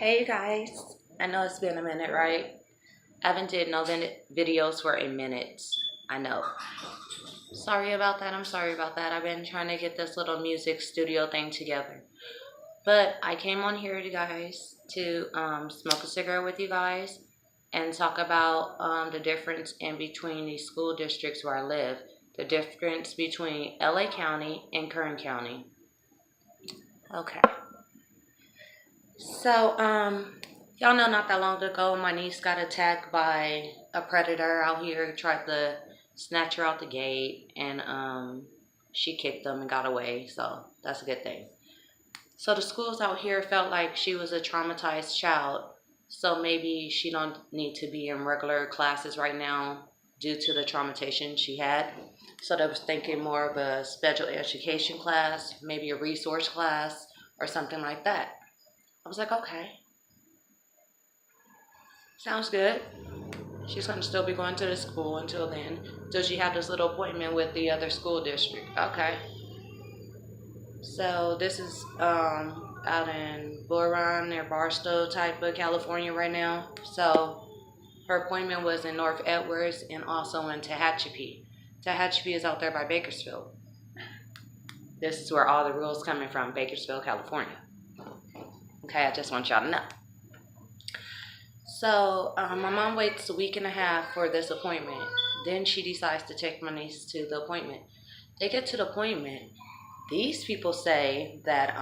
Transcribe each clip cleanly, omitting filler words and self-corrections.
Hey you guys, I know it's been a minute, right? I haven't did no videos for a minute. I know. Sorry about that. I'm sorry about that. I've been trying to get this little music studio thing together. But I came on here, you guys, to smoke a cigarette with you guys and talk about the difference in between the school districts where I live. The difference between LA County and Kern County. Okay. So, y'all know not that long ago, my niece got attacked by a predator out here, tried to snatch her out the gate, and she kicked them and got away, so that's a good thing. So the schools out here felt like she was a traumatized child, so maybe she don't need to be in regular classes right now due to the traumatization she had. So they was thinking more of a special education class, maybe a resource class, or something like that. I was like, okay, sounds good. She's going to still be going to the school until then. So she had this little appointment with the other school district. Okay. So this is out in Bull Run near Barstow type of California right now. So her appointment was in North Edwards and also in Tehachapi. Tehachapi is out there by Bakersfield. This is where all the rules coming from, Bakersfield, California. Okay, I just want y'all to know. So my mom waits a week and a half for this appointment. Then she decides to take my niece to the appointment. They get to the appointment. These people say that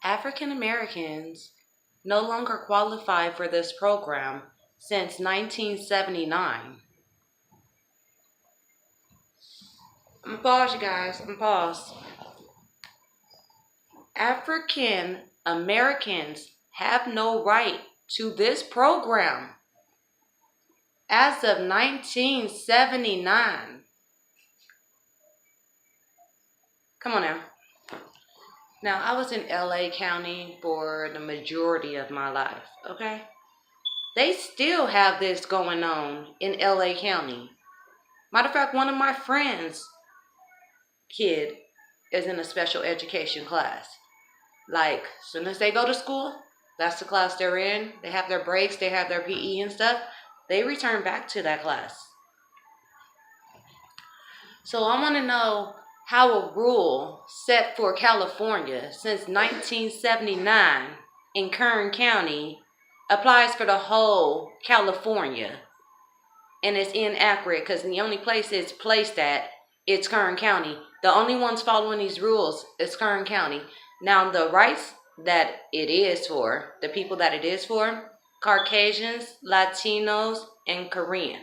African Americans no longer qualify for this program since 1979. I'm gonna pause, you guys. I'm gonna pause. African Americans have no right to this program as of 1979. Come on now. Now, I was in LA County for the majority of my life, okay? They still have this going on in LA County. Matter of fact, one of my friends' kid is in a special education class. Like, as soon as they go to school, that's the class they're in. They have their breaks, they have their PE and stuff. They return back to that class. So I want to know how a rule set for California since 1979 in Kern County applies for the whole California. And it's inaccurate because the only place it's placed at, it's Kern County. The only ones following these rules is Kern County. Now, the rights that it is for, the people that it is for, Caucasians, Latinos, and Korean.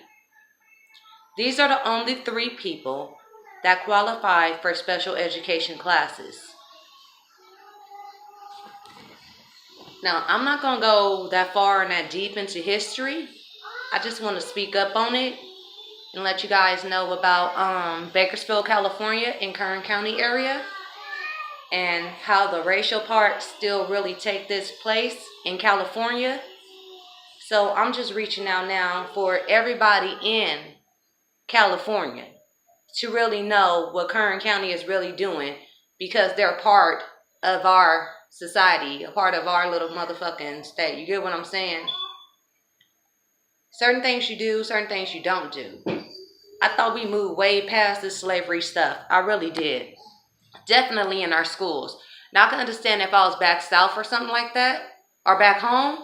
These are the only 3 people that qualify for special education classes. Now, I'm not going to go that far and that deep into history. I just want to speak up on it and let you guys know about Bakersfield, California, in Kern County area, and how the racial part still really take this place in California. So I'm just reaching out now for everybody in California to really know what Kern County is really doing, because they're part of our society, a part of our little motherfucking state. You get what I'm saying? Certain things you do, certain things you don't do. I thought we moved way past this slavery stuff. I really did. Definitely in our schools. Now I can understand if I was back south or something like that, or back home,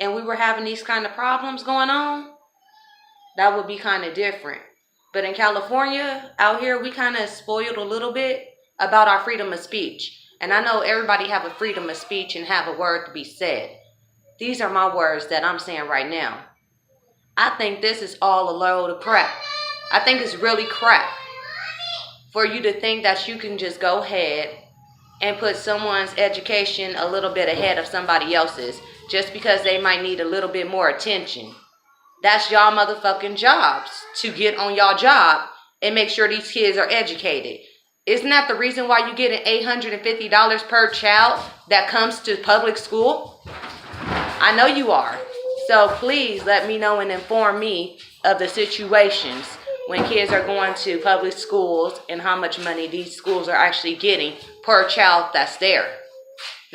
and we were having these kind of problems going on, that would be kind of different. But in California, out here, we kind of spoiled a little bit about our freedom of speech. And I know everybody have a freedom of speech and have a word to be said. These are my words that I'm saying right now. I think this is all a load of crap. I think it's really crap for you to think that you can just go ahead and put someone's education a little bit ahead of somebody else's just because they might need a little bit more attention. That's y'all motherfucking jobs, to get on y'all job and make sure these kids are educated. Isn't that the reason why you get an $850 per child that comes to public school? I know you are. So please let me know and inform me of the situations when kids are going to public schools and how much money these schools are actually getting per child that's there.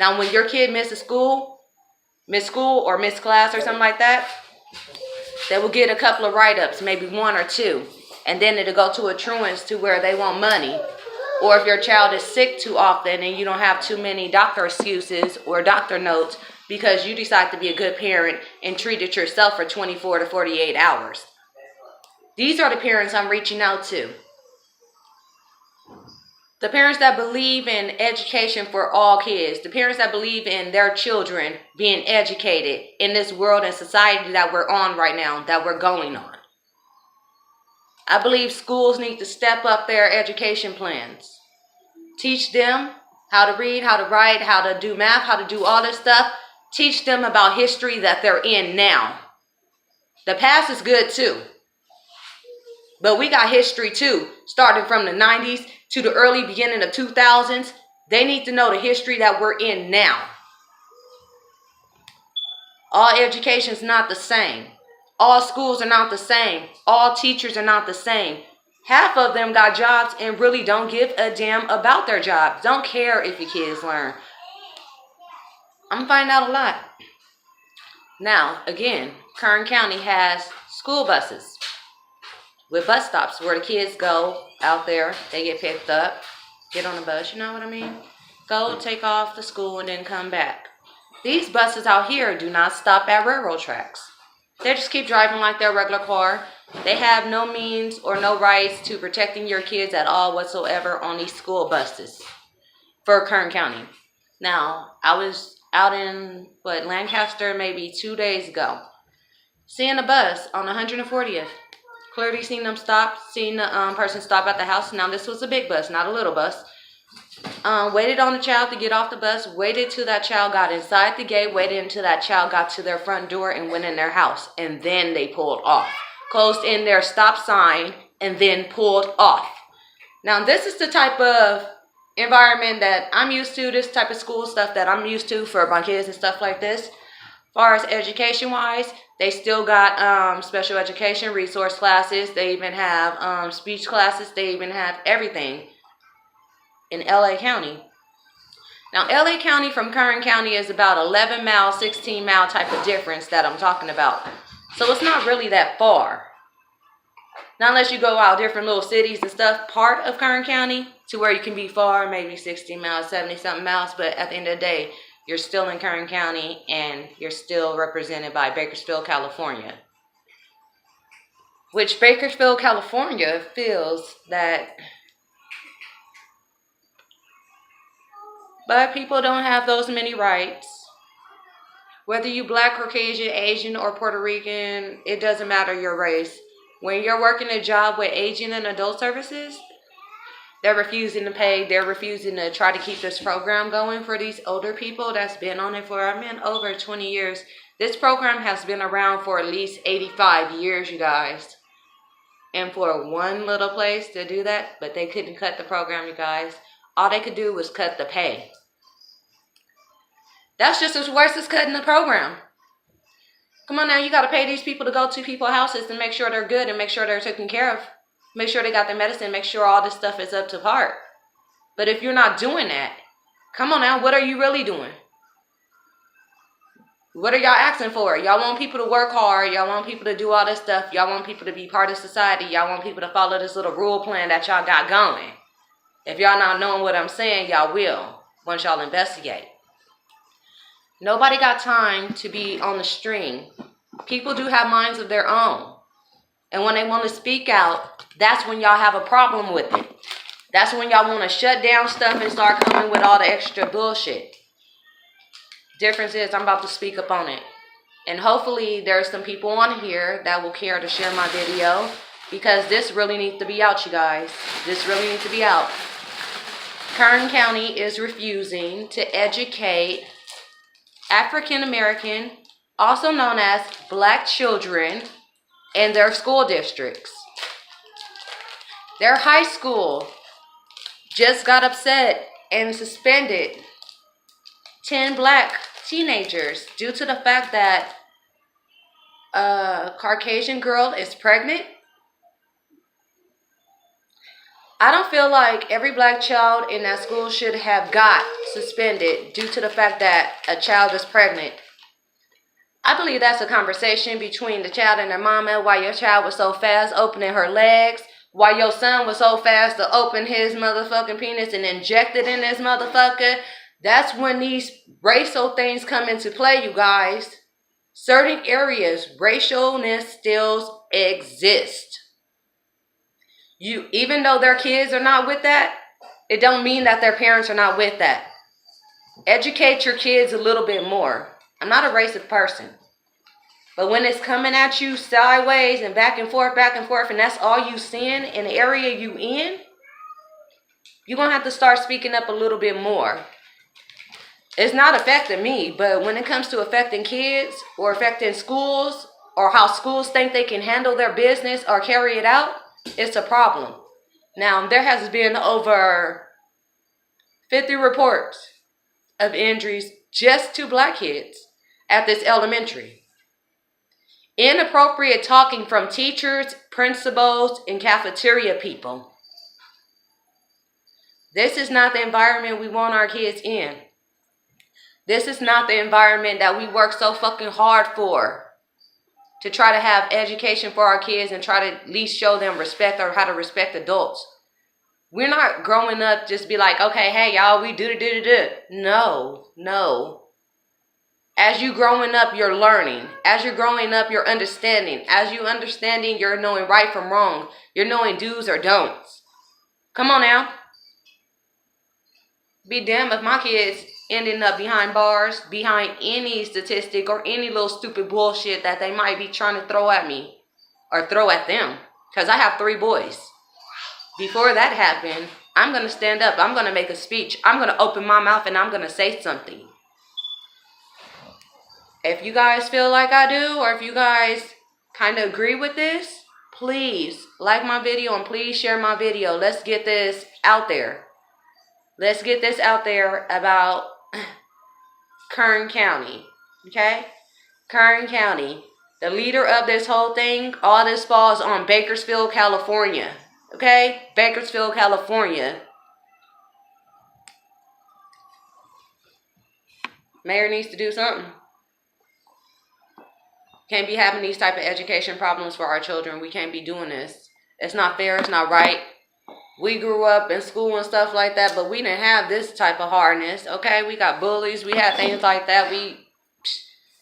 Now, when your kid miss school or miss class or something like that, they will get a couple of write-ups, maybe one or two, and then it'll go to a truance to where they want money. Or if your child is sick too often and you don't have too many doctor excuses or doctor notes because you decide to be a good parent and treat it yourself for 24 to 48 hours. These are the parents I'm reaching out to. The parents that believe in education for all kids. The parents that believe in their children being educated in this world and society that we're on right now, that we're going on. I believe schools need to step up their education plans. Teach them how to read, how to write, how to do math, how to do all this stuff. Teach them about history that they're in now. The past is good too. But we got history too, starting from the 90s to the early beginning of 2000s. They need to know the history that we're in now. All education is not the same. All schools are not the same. All teachers are not the same. Half of them got jobs and really don't give a damn about their jobs. Don't care if your kids learn. I'm finding out a lot. Now, again, Kern County has school buses with bus stops where the kids go out there. They get picked up, get on the bus, you know what I mean? Go, take off to school, and then come back. These buses out here do not stop at railroad tracks. They just keep driving like their regular car. They have no means or no rights to protecting your kids at all whatsoever on these school buses for Kern County. Now, I was out in, Lancaster maybe 2 days ago, seeing a bus on 140th. Clearly seen them stop, seen the person stop at the house. Now, this was a big bus, not a little bus. Waited on the child to get off the bus, waited till that child got inside the gate, waited until that child got to their front door and went in their house. And then they pulled off. Closed in their stop sign and then pulled off. Now, this is the type of environment that I'm used to, this type of school stuff that I'm used to for my kids and stuff like this. As far as education-wise, they still got special education resource classes. They even have speech classes. They even have everything in LA County. Now, LA County from Kern County is about 11 mile, 16 mile type of difference that I'm talking about. So it's not really that far. Not unless you go out different little cities and stuff, part of Kern County, to where you can be far, maybe 60 miles, 70 something miles. But at the end of the day, you're still in Kern County and you're still represented by Bakersfield, California. Which Bakersfield, California feels that but people don't have those many rights. Whether you black, Caucasian, Asian, or Puerto Rican, it doesn't matter your race. When you're working a job with aging and adult services, they're refusing to pay. They're refusing to try to keep this program going for these older people that's been on it for, over 20 years. This program has been around for at least 85 years, you guys. And for one little place to do that, but they couldn't cut the program, you guys. All they could do was cut the pay. That's just as worse as cutting the program. Come on now, you got to pay these people to go to people's houses and make sure they're good and make sure they're taken care of. Make sure they got their medicine, make sure all this stuff is up to par. But if you're not doing that, come on now, what are you really doing? What are y'all asking for? Y'all want people to work hard. Y'all want people to do all this stuff. Y'all want people to be part of society. Y'all want people to follow this little rule plan that y'all got going. If y'all not knowing what I'm saying, y'all will once y'all investigate. Nobody got time to be on the string. People do have minds of their own. And when they want to speak out, that's when y'all have a problem with it. That's when y'all want to shut down stuff and start coming with all the extra bullshit. Difference is I'm about to speak up on it. And hopefully there's some people on here that will care to share my video, because this really needs to be out, you guys. This really needs to be out. Kern County is refusing to educate African American, also known as black children, in their school districts. Their high school just got upset and suspended 10 black teenagers due to the fact that a Caucasian girl is pregnant I don't feel like every black child in that school should have got suspended due to the fact that a child is pregnant. I believe that's a conversation between the child and their mama, why your child was so fast opening her legs, why your son was so fast to open his motherfucking penis and inject it in this motherfucker. That's when these racial things come into play, you guys. Certain areas, racialness still exists. Even though their kids are not with that, it don't mean that their parents are not with that. Educate your kids a little bit more. I'm not a racist person. But when it's coming at you sideways and back and forth, and that's all you seeing in the area you in, you're going to have to start speaking up a little bit more. It's not affecting me, but when it comes to affecting kids or affecting schools or how schools think they can handle their business or carry it out, it's a problem. Now, there has been over 50 reports of injuries just to black kids at this elementary. Inappropriate talking from teachers, principals, and cafeteria people. This is not the environment we want our kids in. This is not the environment that we work so fucking hard for. To try to have education for our kids and try to at least show them respect or how to respect adults. We're not growing up just be like, okay, hey, y'all, we do. No. As you growing up, you're learning. As you're growing up, you're understanding. As you understanding, you're knowing right from wrong. You're knowing do's or don'ts. Come on now. Be damned if my kids ending up behind bars, behind any statistic or any little stupid bullshit that they might be trying to throw at me or throw at them. Because I have 3 boys. Before that happened, I'm going to stand up. I'm going to make a speech. I'm going to open my mouth and I'm going to say something. If you guys feel like I do, or if you guys kind of agree with this, please like my video and please share my video. Let's get this out there. Let's get this out there about Kern County. Okay? Kern County. The leader of this whole thing, all this falls on Bakersfield, California. Okay? Bakersfield, California. Mayor needs to do something. Can't be having these type of education problems for our children. We can't be doing this. It's not fair. It's not right. We grew up in school and stuff like that, but we didn't have this type of hardness. Okay? We got bullies. We had things like that.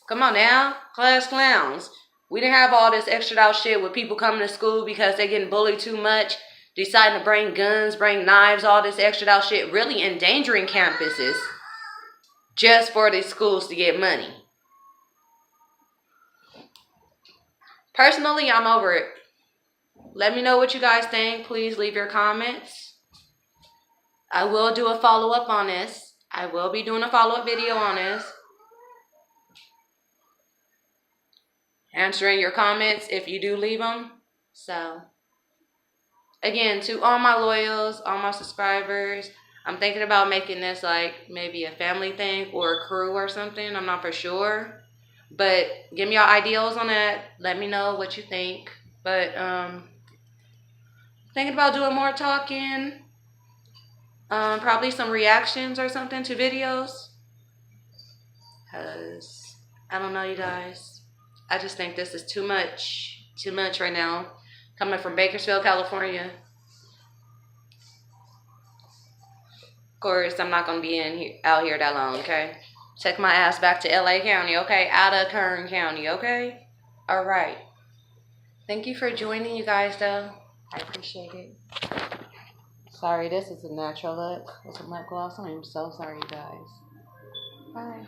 Come on now. Class clowns. We didn't have all this extra out shit with people coming to school because they're getting bullied too much. Deciding to bring guns, bring knives, all this extra out shit. Really endangering campuses. Just for these schools to get money. Personally, I'm over it. Let me know what you guys think. Please leave your comments. I will do a follow-up on this. I will be doing a follow-up video on this. Answering your comments if you do leave them. So, again, to all my loyals, all my subscribers, I'm thinking about making this like maybe a family thing or a crew or something. I'm not for sure. But give me your ideas on that. Let me know what you think. But thinking about doing more talking. Probably some reactions or something to videos. Because I don't know, you guys. I just think this is too much. Too much right now. Coming from Bakersfield, California. Of course, I'm not going to be out here that long, okay? Take my ass back to LA County, okay? Out of Kern County, okay? All right. Thank you for joining, you guys, though. I appreciate it. Sorry, this is a natural look. It's a lip gloss. I'm so sorry, you guys. Bye.